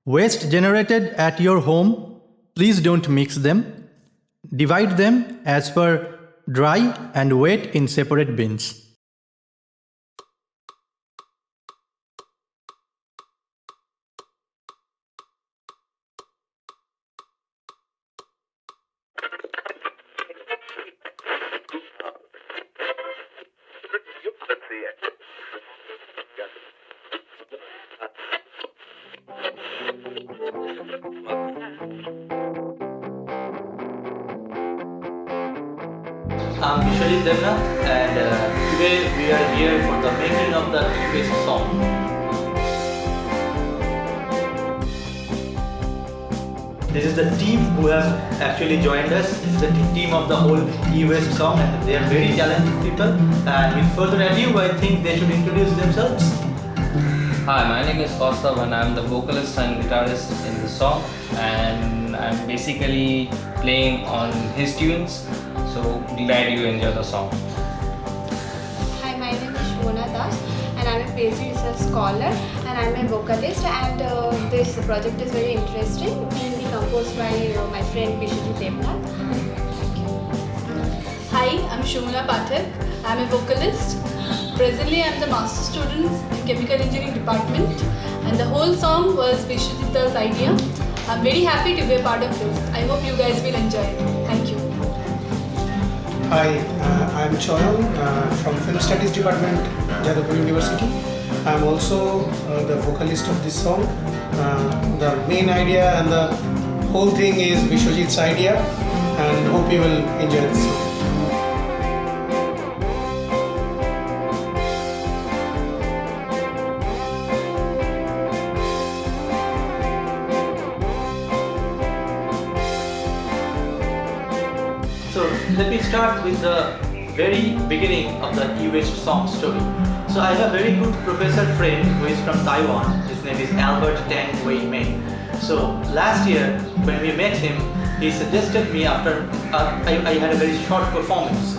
Waste generated at your home, please don't mix them. Divide them as per dry and wet in separate bins. I'm Vishwajit Devna, and today we are here for the making of the e-waste song. This is the team who have actually joined us. It's the team of the whole e-waste song, and they are very talented people. And with further ado, I think they should introduce themselves. Hi, my name is Kaustav and I'm the vocalist and guitarist in the song, and I'm basically playing on his tunes, so glad you enjoy the song. Hi, my name is Shona Das and I'm a PhD research scholar and I'm a vocalist, and this project is very interesting, mainly composed by my friend Vishwajit Devna. Hi, I'm Shumala Pathak. I'm a vocalist. Presently, I'm the master student in chemical engineering department, and the whole song was Vishwajit's idea. I'm very happy to be a part of this. I hope you guys will enjoy it. Thank you. Hi, I'm Choyong from Film Studies Department, Jadavpur University. I'm also the vocalist of this song. The main idea and the whole thing is Vishwajit's idea, and hope you will enjoy this song. So let me start with the very beginning of the e-waste song story. So I have a very good professor friend who is from Taiwan. His name is Albert Tang Wei Mei. So last year when we met him, he suggested me after I had a very short performance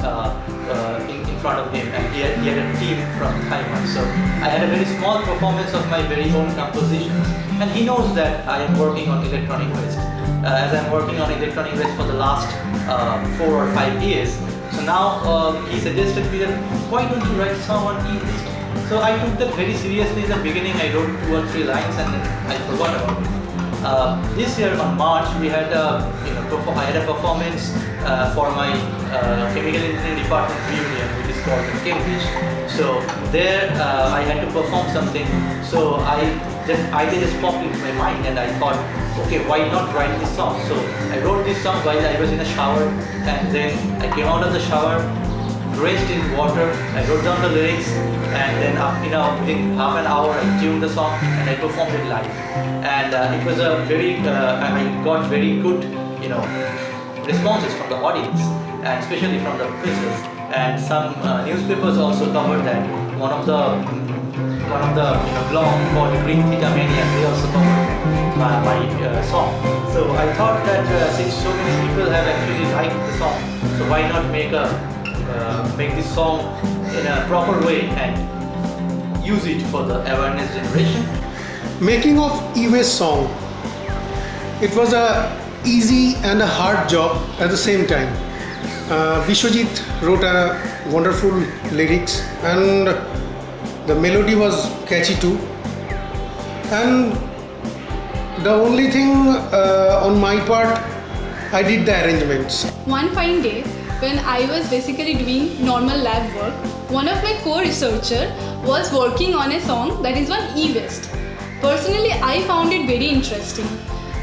in front of him, and he had a team from Taiwan. So I had a very small performance of my very own compositions, and he knows that I am working on electronic waste. As I'm working on electronic waste for the last 4 or 5 years. So now he suggested me that why don't you write a song on e-waste? So I took that very seriously in the beginning. I wrote 2 or 3 lines and then I forgot about it. This year on March we had I had a performance for my chemical engineering department reunion, which is called Cambridge. So there I had to perform something. So that idea just popped into my mind, and I thought, okay, why not write this song? So I wrote this song while I was in a shower, and then I came out of the shower, drenched in water. I wrote down the lyrics, and then within half an hour I tuned the song and I performed it live. And it was a very, I got very good, responses from the audience, and especially from the professors. And some newspapers also covered that. One of the blog called Green Theta Mania, they also covered my song. So I thought that since so many people have actually liked the song, so why not make this song in a proper way and use it for the awareness generation. Making of e-waste song, it was a easy and a hard job at the same time. Vishwajit wrote a wonderful lyrics, and the melody was catchy too. And the only thing on my part, I did the arrangements. One fine day, when I was basically doing normal lab work, one of my co-researcher was working on a song that is on e-waste. Personally, I found it very interesting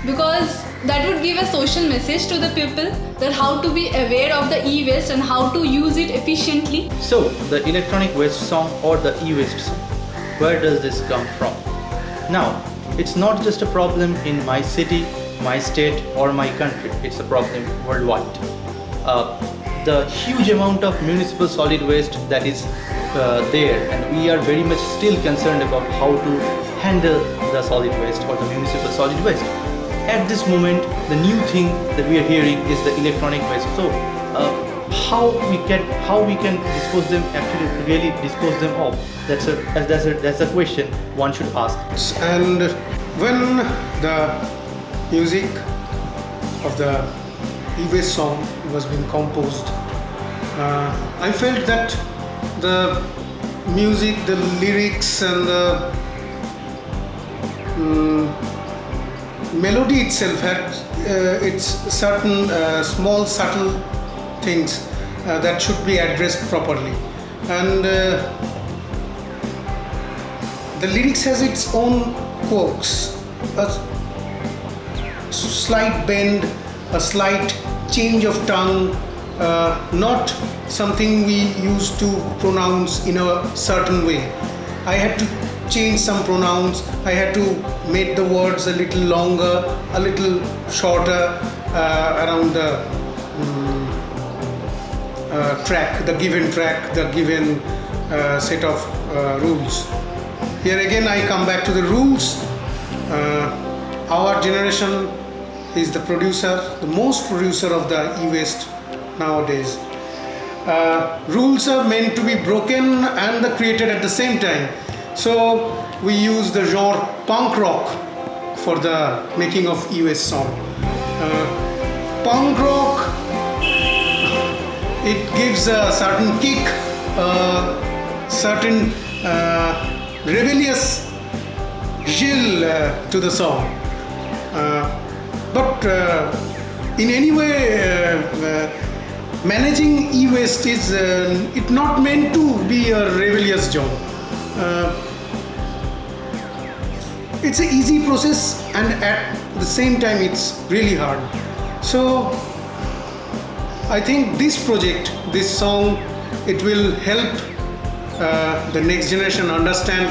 because that would give a social message to the people that how to be aware of the e-waste and how to use it efficiently. So the electronic waste song or the e-waste song, where does this come from? Now, it's not just a problem in my city, my state or my country, it's a problem worldwide. The huge amount of municipal solid waste that is there, and we are very much still concerned about how to handle the solid waste or the municipal solid waste. At this moment, the new thing that we are hearing is the electronic waste. So how we can dispose them, actually really dispose them of, that's a question one should ask. And When the music of the e-waste song was being composed, I felt that the music, the lyrics and the melody itself had its certain small subtle things that should be addressed properly, and the lyrics has its own quirks, a slight bend, a slight change of tongue, not something we used to pronounce in a certain way. I had to change some pronouns, I had to make the words a little longer, a little shorter around the track, the given track, the given set of rules. Here again I come back to the rules. Our generation is the producer, the most producer of the e-waste nowadays. Rules are meant to be broken and created at the same time. So we use the genre punk rock for the making of e-waste song. Punk rock, it gives a certain kick, a certain rebellious gill to the song. But in any way, managing e-waste is it not meant to be a rebellious job. It's an easy process, and at the same time it's really hard. So I think this project, this song, it will help the next generation understand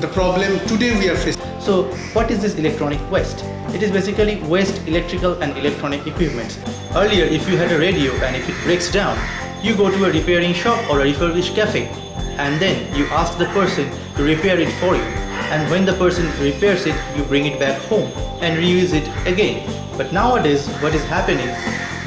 the problem today we are facing. So what is this electronic waste? It is basically waste electrical and electronic equipment. Earlier, if you had a radio and if it breaks down, you go to a repairing shop or a refurbished cafe, and then you ask the person to repair it for you. And when the person repairs it, you bring it back home and reuse it again. But nowadays, what is happening?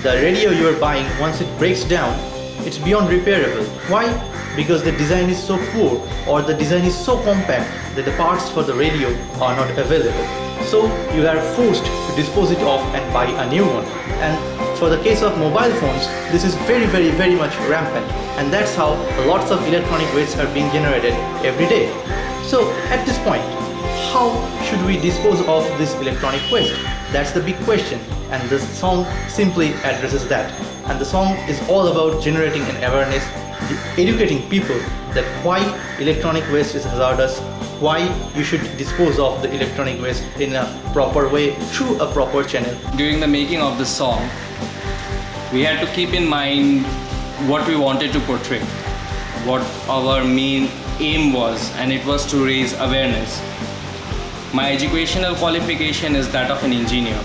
The radio you are buying, once it breaks down, it's beyond repairable. Why? Because the design is so poor, or the design is so compact that the parts for the radio are not available. So you are forced to dispose it off and buy a new one. And for the case of mobile phones, this is very much rampant, and that's how lots of electronic waste are being generated every day. So at this point, how should we dispose of this electronic waste? That's the big question, and this song simply addresses that. And the song is all about generating an awareness, educating people that why electronic waste is hazardous, why you should dispose of the electronic waste in a proper way through a proper channel. During the making of the song, we had to keep in mind what we wanted to portray, what our main aim was, and it was to raise awareness. My educational qualification is that of an engineer.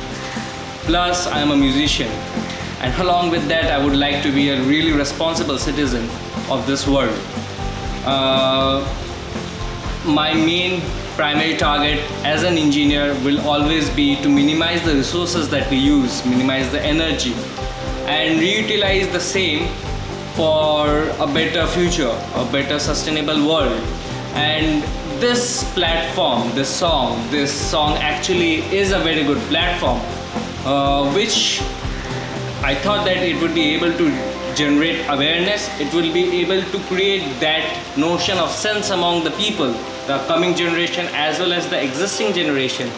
Plus, I am a musician. And along with that, I would like to be a really responsible citizen of this world. My main primary target as an engineer will always be to minimize the resources that we use, minimize the energy, and reutilize the same for a better future, a better sustainable world. And this platform, this song actually is a very good platform, which I thought that it would be able to generate awareness, it will be able to create that notion of sense among the people, the coming generation as well as the existing generation,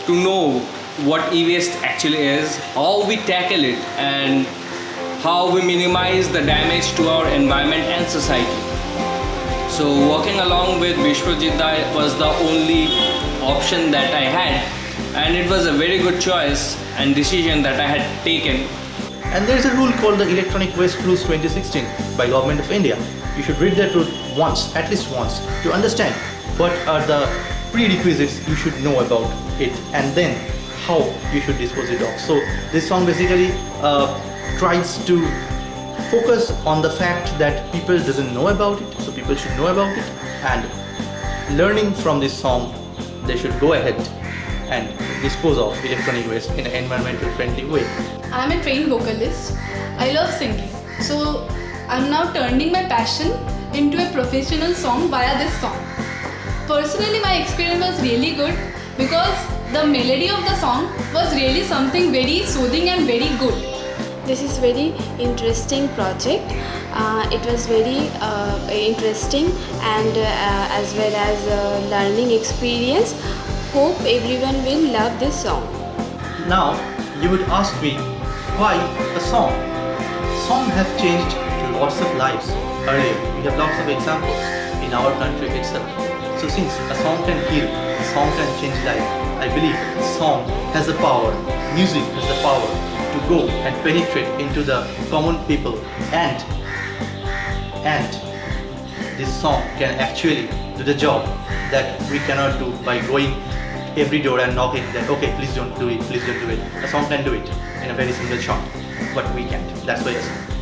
to know what e-waste actually is, how we tackle it, and how we minimize the damage to our environment and society. So working along with Vishwajit was the only option that I had, and it was a very good choice and decision that I had taken. And there is a rule called the Electronic Waste Rules 2016 by Government of India. You should read that rule once, at least once, to understand what are the prerequisites you should know about it, and then how you should dispose it off. So this song basically tries to focus on the fact that people doesn't know about it, so people should know about it, and learning from this song, they should go ahead and dispose of electronic waste in an environmental friendly way. I'm a trained vocalist. I love singing. So I'm now turning my passion into a professional song via this song. Personally, my experience was really good, because the melody of the song was really something very soothing and very good. This is very interesting project. It was very interesting and as well as learning experience. Hope everyone will love this song. Now, you would ask me, why a song? Song have changed lots of lives. Earlier, we have lots of examples in our country itself. So since a song can heal, a song can change life, I believe song has the power, music has the power to go and penetrate into the common people, and this song can actually do the job that we cannot do by going every door and knocking that, okay, please don't do it, please don't do it. A song can do it in a very single shot, but we can't. That's why a song.